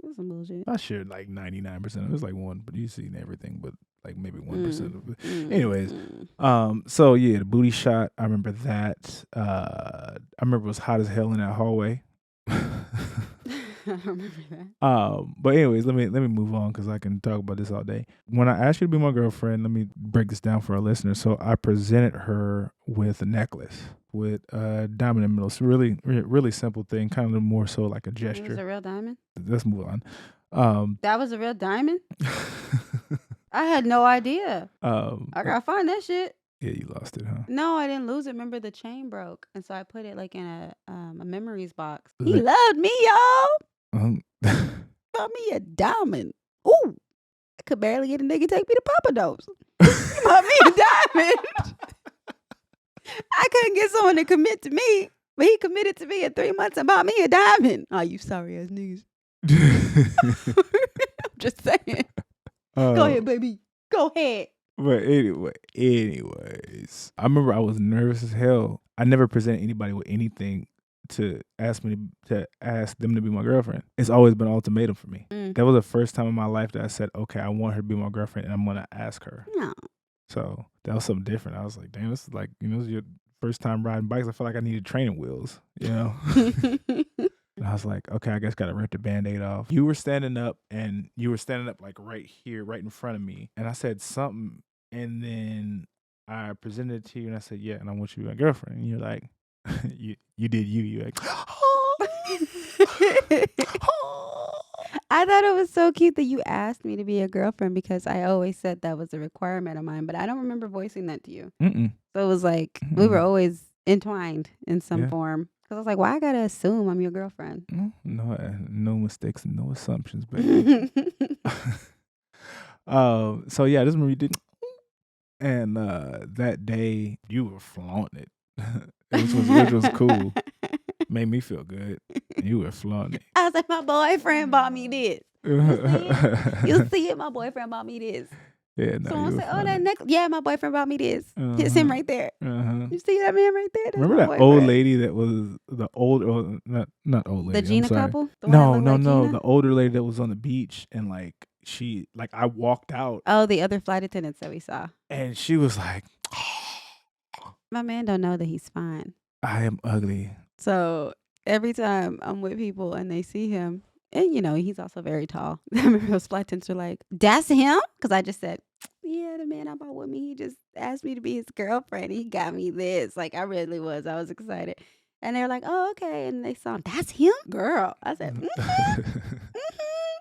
That's some bullshit. I shared like 99%. It was like 1%, but you've seen everything, but like maybe 1% of it. Anyways, so yeah, the booty shot. I remember that. I remember it was hot as hell in that hallway. I remember that. But anyways, let me move on because I can talk about this all day. When I asked you to be my girlfriend, let me break this down for our listeners. So I presented her with a necklace with a diamond in the middle. It's a really simple thing, kind of more so like a gesture. It was a real diamond? Let's move on. That was a real diamond? I had no idea. I gotta find that shit. Yeah, you lost it, huh? No, I didn't lose it. Remember, the chain broke, and so I put it like in a memories box. He loved me, y'all. Bought me a diamond. Ooh, I could barely get a nigga take me to Papa Do's. He bought me a diamond. I couldn't get someone to commit to me, but he committed to me in 3 months and bought me a diamond. Oh, you sorry ass niggas. I'm just saying. Go ahead, baby. Go ahead. But anyways, I remember I was nervous as hell. I never presented anybody with anything to ask them to be my girlfriend. It's always been an ultimatum for me. That was the first time in my life that I said, okay, I want her to be my girlfriend, and I'm gonna ask her. No. So that was something different. I was like, damn, this is like, this is your first time riding bikes. I felt like I needed training wheels, And I was like, okay, I guess gotta rip the Band-Aid off. You were standing up like right here, right in front of me. And I said something, and then I presented it to you, and I said, yeah, and I want you to be my girlfriend. And you're like, you did you. You're like, I thought it was so cute that you asked me to be a girlfriend because I always said that was a requirement of mine, but I don't remember voicing that to you. So it was like we were always entwined in some form. Because I was like, why I gotta assume I'm your girlfriend? No mistakes and no assumptions, baby. So yeah, this movie did, and that day you were flaunting it, which was cool. Made me feel good. You were flaunting it. I was like, my boyfriend bought me this. You see it? My boyfriend bought me this. Yeah, no, someone said, oh, that necklace. Yeah, my boyfriend bought me this. It's him right there. You see that man right there? That's remember that old lady that was the old, not old lady. The Gina couple? The one that No, looked no, like no. Gina? The older lady that was on the beach and I walked out Oh, the other flight attendants that we saw. and she was like, My man don't know that he's fine. I am ugly. So every time I'm with people and they see him, and he's also very tall. I remember those flight attendants were like, "That's him," because I just said, "Yeah, the man I'm out with me. He just asked me to be his girlfriend. He got me this." Like I really was. I was excited, and they're like, "Oh, okay." And they saw him. That's him, girl. I said,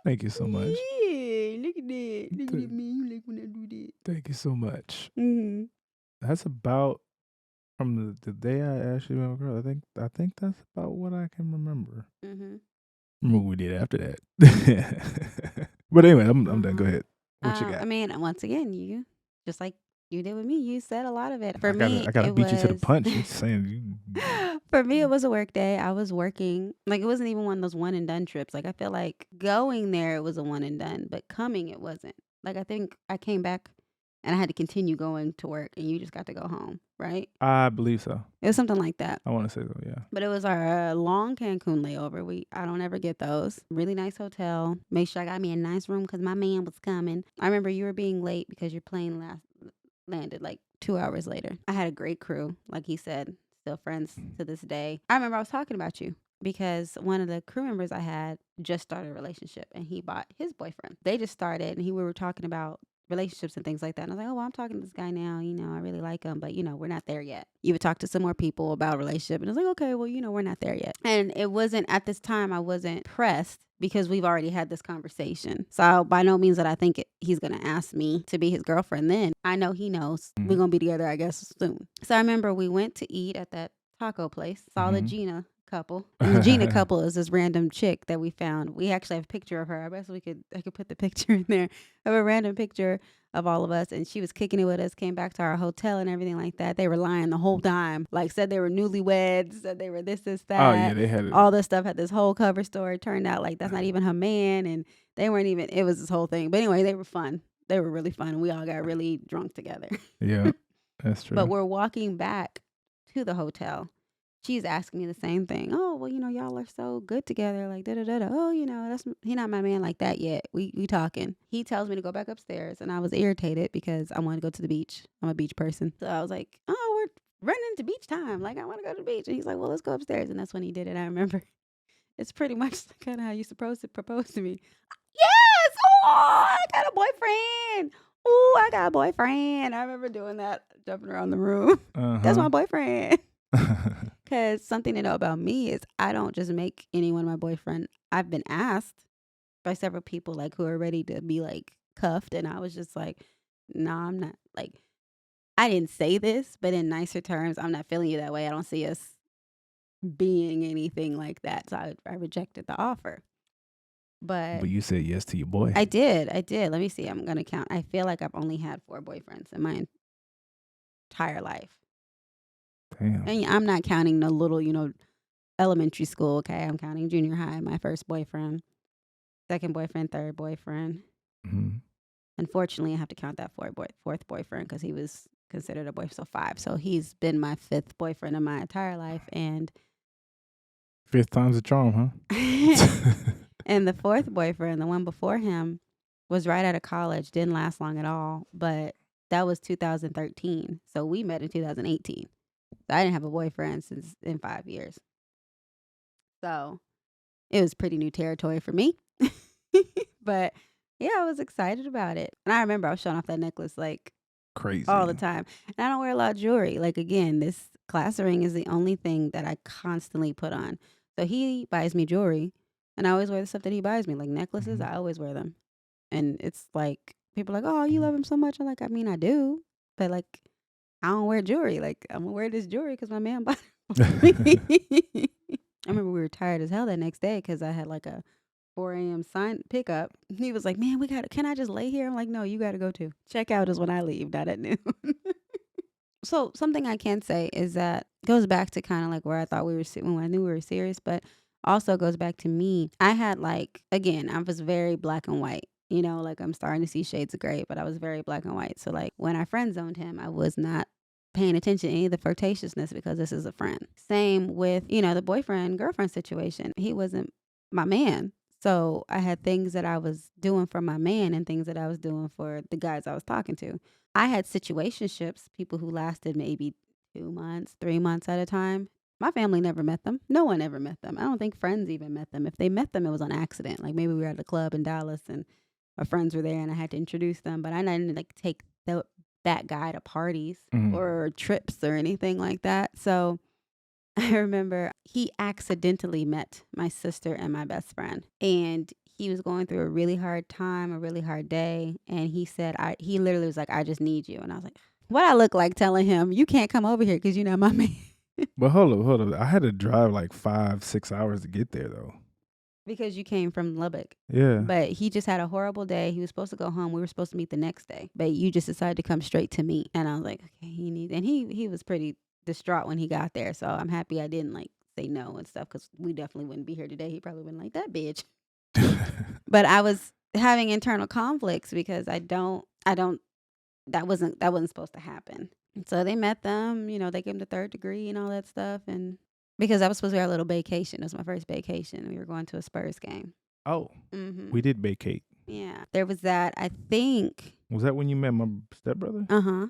Thank you so much. Yeah, look at that. Look at me. You like when I do that. Thank you so much. Mm-hmm. That's about from the day I asked you about a girl. I think that's about what I can remember. Mm-hmm. Remember what we did after that. But anyway, I'm done. Go ahead. What you got? I mean, once again, you just like you did with me. You said a lot of it. For I me, gotta it beat you to the was punch. It's saying you. for me, it was a work day. I was working. Like it wasn't even one of those one and done trips. Like I feel like going there it was a one and done, but coming it wasn't. Like I think I came back and I had to continue going to work, and you just got to go home, right? I believe so. It was something like that. I want to say so. Yeah. But it was our long Cancun layover. I don't ever get those. Really nice hotel. Make sure I got me a nice room because my man was coming. I remember you were being late because your plane landed like 2 hours later. I had a great crew, like he said, still friends to this day. I remember I was talking about you because one of the crew members I had just started a relationship and he bought his boyfriend. They just started and we were talking about relationships and things like that. And I was like, oh, well, I'm talking to this guy now. I really like him, but we're not there yet. You would talk to some more people about a relationship, and I was like, okay, well, we're not there yet. And it wasn't at this time. I wasn't pressed because we've already had this conversation. So by no means that I think he's gonna ask me to be his girlfriend. Then I know he knows we're gonna be together, I guess, soon. So I remember we went to eat at that taco place. Saw the Gina couple. And the Gina couple is this random chick that we found. We actually have a picture of her. I guess I could put the picture in there of a random picture of all of us, and she was kicking it with us, came back to our hotel and everything like that. They were lying the whole time. Like said they were newlyweds, said they were this, that. Oh yeah, they had it. All this stuff, had this whole cover story. Turned out like that's not even her man, and they weren't even, it was this whole thing. But anyway, they were fun. They were really fun. We all got really drunk together. Yeah, that's true. But we're walking back to the hotel. She's asking me the same thing. Oh, well, y'all are so good together. Like, da-da-da-da. Oh, he not my man like that yet. We talking. He tells me to go back upstairs, and I was irritated because I wanted to go to the beach. I'm a beach person. So I was like, oh, we're running to beach time. Like, I want to go to the beach. And he's like, well, let's go upstairs. And that's when he did it. I remember it's pretty much kind of how you supposed to propose to me. Yes! Oh, I got a boyfriend. Oh, I got a boyfriend. I remember doing that, jumping around the room. That's my boyfriend. Because something to know about me is I don't just make anyone my boyfriend. I've been asked by several people like who are ready to be like cuffed, and I was just like, no, I'm not. Like, I didn't say this, but in nicer terms, I'm not feeling you that way. I don't see us being anything like that. So I rejected the offer. But you said yes to your boy. I did. Let me see. I'm gonna count. I feel like I've only had 4 boyfriends in my entire life. Damn. And I'm not counting the little, elementary school. Okay, I'm counting junior high. My first boyfriend, second boyfriend, third boyfriend. Mm-hmm. Unfortunately, I have to count that fourth boyfriend because he was considered a boyfriend. So 5. So he's been my 5th boyfriend in my entire life, and 5th time's a charm, huh? And the 4th boyfriend, the one before him, was right out of college. Didn't last long at all, but that was 2013. So we met in 2018. So I didn't have a boyfriend since in 5 years. So it was pretty new territory for me. But yeah, I was excited about it. And I remember I was showing off that necklace like crazy all the time. And I don't wear a lot of jewelry. Like again, this class ring is the only thing that I constantly put on. So he buys me jewelry and I always wear the stuff that he buys me. Like necklaces, I always wear them. And it's like people are like, oh, you love him so much. I'm like, I mean, I do. But like, I don't wear jewelry. Like, I'm going to wear this jewelry because my man bought it for me. I remember we were tired as hell that next day because I had like a 4 a.m. sign pickup. He was like, man, can I just lay here? I'm like, no, you got to go too. Checkout is when I leave, not at noon. So something I can say is that goes back to kind of like where I thought we were when I knew we were serious, but also goes back to me. I had like, again, I was very black and white. Like I'm starting to see shades of gray, but I was very black and white. So like when I friend zoned him, I was not paying attention to any of the flirtatiousness because this is a friend. Same with, the boyfriend, girlfriend situation. He wasn't my man. So I had things that I was doing for my man and things that I was doing for the guys I was talking to. I had situationships, people who lasted maybe 2 months, 3 months at a time. My family never met them. No one ever met them. I don't think friends even met them. If they met them, it was on accident. Like maybe we were at a club in Dallas and my friends were there and I had to introduce them, but I didn't like take that guy to parties Mm. or trips or anything like that. So I remember he accidentally met my sister and my best friend. And he was going through a really hard time, a really hard day. And he said, he literally was like, I just need you. And I was like, what I look like telling him, you can't come over here because you're not my man. But hold up. I had to drive like 5-6 hours to get there though. Because you came from Lubbock. Yeah. But he just had a horrible day. He was supposed to go home. We were supposed to meet the next day. But you just decided to come straight to me. And I was like, okay, and he was pretty distraught when he got there. So I'm happy I didn't like say no and stuff because we definitely wouldn't be here today. He probably been like, that bitch. But I was having internal conflicts because that wasn't supposed to happen. So they met them, they gave him the third degree and all that stuff. And because I was supposed to be our little vacation. It was my first vacation. We were going to a Spurs game. Oh, Mm-hmm. we did vacate. Yeah. There was that, I think. Was that when you met my stepbrother? Uh-huh.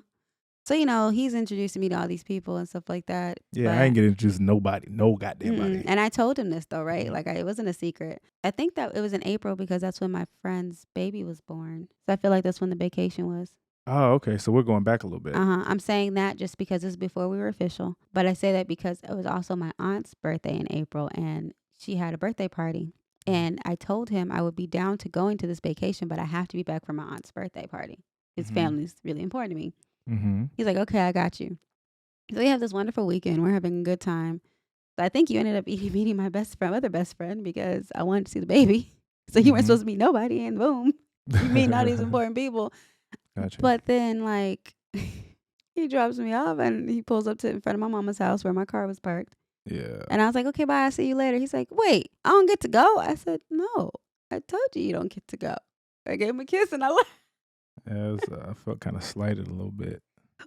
So, he's introducing me to all these people and stuff like that. Yeah, I ain't get introduced to nobody. No goddamn body. And I told him this though, right? Mhm. Like it wasn't a secret. I think that it was in April because that's when my friend's baby was born. So I feel like that's when the vacation was. Oh, okay. So we're going back a little bit. I'm saying that just because it's before we were official. But I say that because it was also my aunt's birthday in April and she had a birthday party. And I told him I would be down to going to this vacation, but I have to be back for my aunt's birthday party. His family's really important to me. Mm-hmm. He's like, okay, I got you. So we have this wonderful weekend. We're having a good time. So I think you ended up meeting my other best friend, because I wanted to see the baby. So you weren't supposed to meet nobody, and boom, you meet all these important people. Gotcha. But then, like, he drops me off and he pulls up to in front of my mama's house where my car was parked. Yeah. And I was like, okay, bye. I'll see you later. He's like, wait, I don't get to go. I said, no, I told you don't get to go. I gave him a kiss and I left. Yeah, I felt kind of slighted a little bit.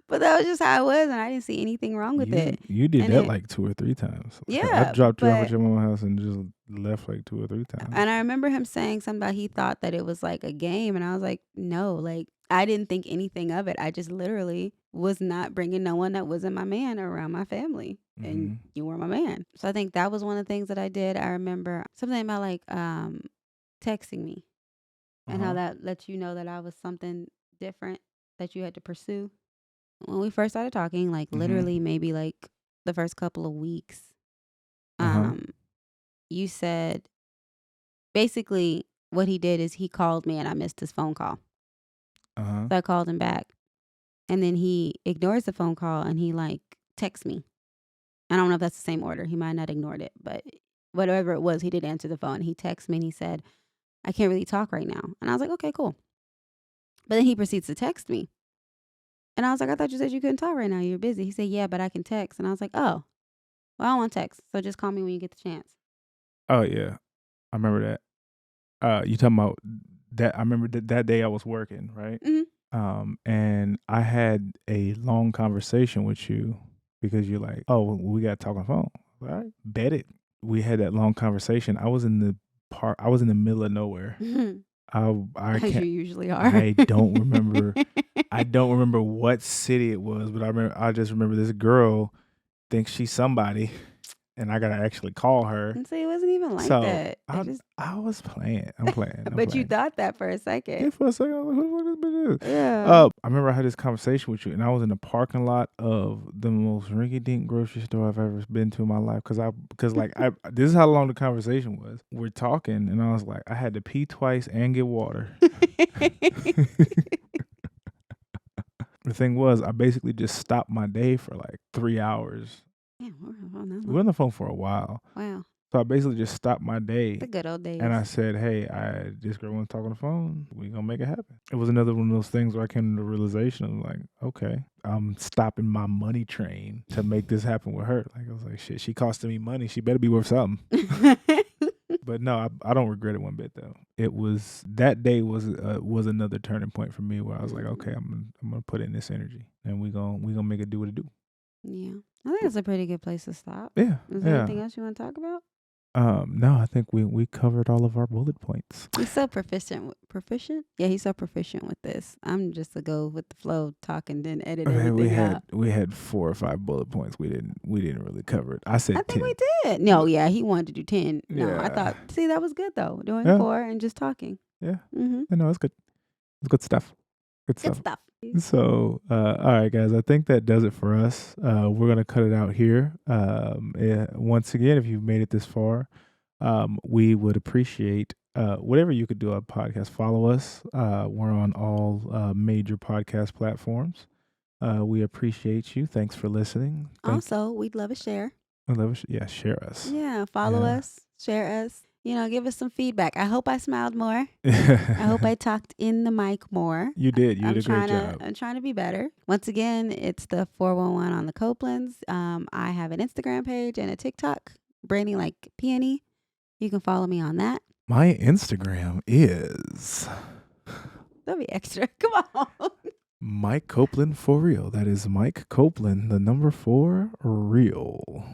But that was just how it was, and I didn't see anything wrong with it. You did that like 2 or 3 times. Yeah, I dropped you off at your mama's house and just left like 2 or 3 times. And I remember him saying something about he thought that it was like a game, and I was like, no, like I didn't think anything of it. I just literally was not bringing no one that wasn't my man around my family, and you were my man. So I think that was one of the things that I did. I remember something about like texting me, and how that lets you know that I was something different that you had to pursue. When we first started talking, like literally maybe like the first couple of weeks, you said basically what he did is he called me and I missed his phone call. So I called him back, and then he ignores the phone call and he like texts me. I don't know if that's the same order. He might not ignored it, but whatever it was, he did answer the phone. He texted me and he said, I can't really talk right now. And I was like, okay, cool. But then he proceeds to text me. And I was like, I thought you said you couldn't talk right now. You're busy. He said, yeah, but I can text. And I was like, oh, well, I don't want text. So just call me when you get the chance. Oh, yeah. I remember that. You talking about that? I remember that day I was working, right? And I had a long conversation with you because you're like, oh, we got to talk on the phone. All right, bet it. We had that long conversation. I was in the middle of nowhere. I As you can't. usually are. I don't remember. I don't remember what city it was, but I just remember this girl thinks she's somebody, and I gotta actually call her. And so it wasn't even like So that. I was playing. I'm playing. But you thought that for a second. Yeah, for a second. I was like, who the fuck this bitch is? Yeah. I remember I had this conversation with you, and I was in the parking lot of the most rinky-dink grocery store I've ever been to in my life. Because this is how long the conversation was. We're talking, and I was like, I had to pee twice and get water. The thing was, I basically just stopped my day for like 3 hours. Yeah, we were on the phone for a while. Wow. So I basically just stopped my day. The good old days. And I said, hey, this girl wants to talk on the phone. We gonna make it happen. It was another one of those things where I came to the realization of like, okay, I'm stopping my money train to make this happen with her. Like I was like, shit, she costing me money. She better be worth something. But no, I don't regret it one bit though. That day was another turning point for me where I was like, okay, I'm gonna put in this energy and we gonna make it do what it do. Yeah, I think it's a pretty good place to stop. Yeah. Is there anything else you want to talk about? No, I think we covered all of our bullet points. He's so proficient. Yeah, he's so proficient with this. I'm just a go with the flow, talk, and then edit Man, everything out. we had 4 or 5 bullet points. We didn't really cover it. I I said think 10. we did. No, yeah, he wanted to do 10. No, I Yeah. thought. See, that was good though. Doing Yeah. 4 and just talking. Yeah. Mm-hmm. I know it's good. It's good stuff. Good Good stuff. stuff. So, all right, guys, I think that does it for us. We're going to cut it out here. Once again, if you've made it this far, we would appreciate whatever you could do on podcast. Follow us. We're on all major podcast platforms. We appreciate you. Thanks for listening. Also, we'd love a share. Yeah, share us. Yeah, follow Yeah. us, share us. Give us some feedback. I hope I smiled more. I hope I talked in the mic more. You did. You did a great job. I'm trying to be better. Once again, it's the 411 on the Copelands. I have an Instagram page and a TikTok, branding like peony. You can follow me on that. My Instagram is That'll be extra. Come on. Mike Copeland for real. That is Mike Copeland, the number 4 real.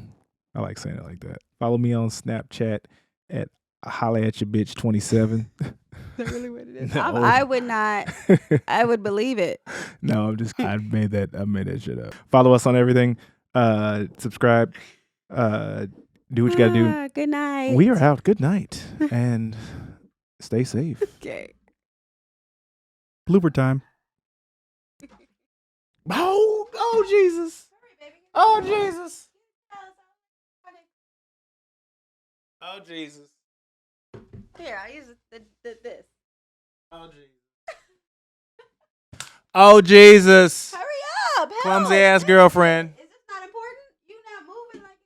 I like saying it like that. Follow me on Snapchat at holla at your bitch 27. Is that really what it is? No. I would not. I would believe it. No, I made that shit up. Follow us on everything. Subscribe. Do what you gotta do. Good night. We are out. Good night. And stay safe. Okay. Blooper time. Oh Jesus. Oh Jesus. Oh Jesus. Here, I use this. Oh Jesus. Oh Jesus. Hurry up! Help. Clumsy ass girlfriend. Is this not important? You not moving like.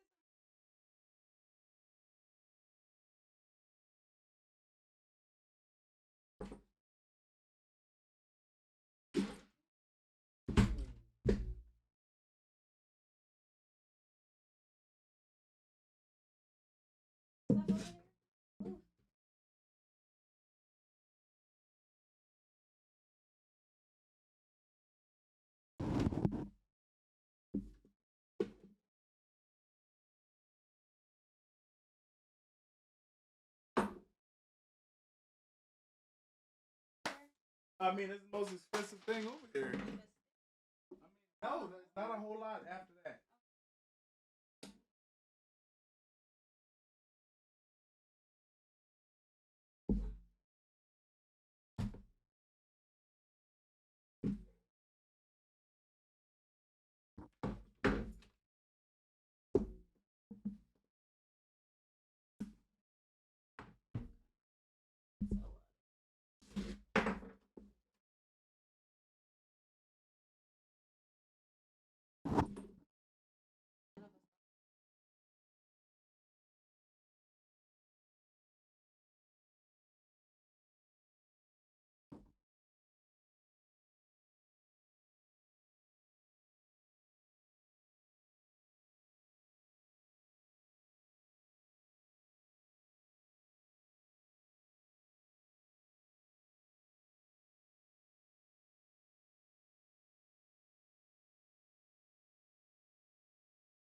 I mean, it's the most expensive thing over there. No, there's not a whole lot after that.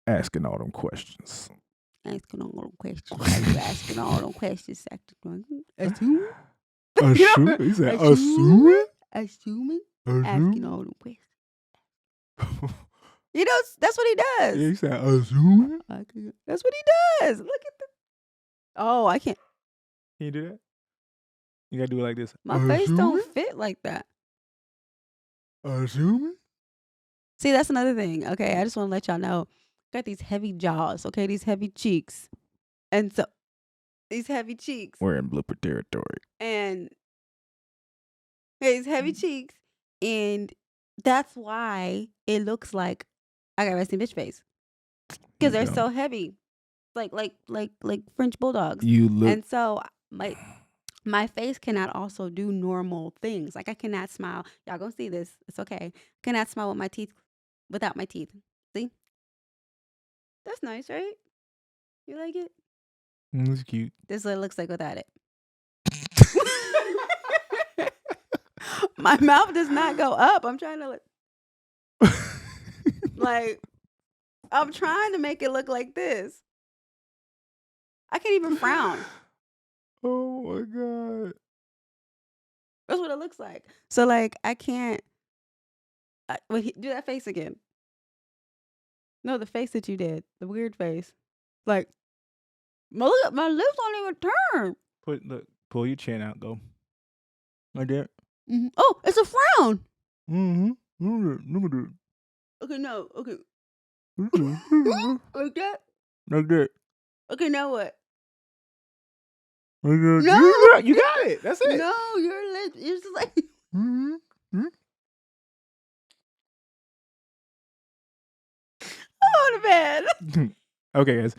Asking all them questions. Asking all them questions. Why you asking all them questions? Assuming. Assuming? He said, assuming? Assuming. Asking all them questions. That's what he does. Yeah, he said, assuming? That's what he does. Look at the. Oh, I can't. Can you do that? You gotta do it like this. My face don't fit like that. Assuming? See, that's another thing. Okay, I just want to let y'all know. Got these heavy jaws. Okay, these heavy cheeks, and so these heavy cheeks. We're in blooper territory. And these heavy cheeks, and that's why it looks like I got resting bitch face because they're so heavy, like French bulldogs. You look, and so my face cannot also do normal things. Like I cannot smile. Y'all gonna see this? It's okay. Cannot smile with my teeth, without my teeth. See? That's nice, right? You like it? It's cute. This is what it looks like without it. My mouth does not go up. I'm trying to like I'm trying to make it look like this. I can't even frown. Oh my god. That's what it looks like. So like I can't. Wait, do that face again. No, the face that you did, the weird face. Like my lips don't even turn. Pull your chin out. Go. Like that. Oh, it's a frown. Look at that. Okay, no. Okay, Look at that. like that. Like that. Okay, now what? Like that. No, You got it. That's it. no, your lips. You're just like. Oh, the bed. Okay, guys.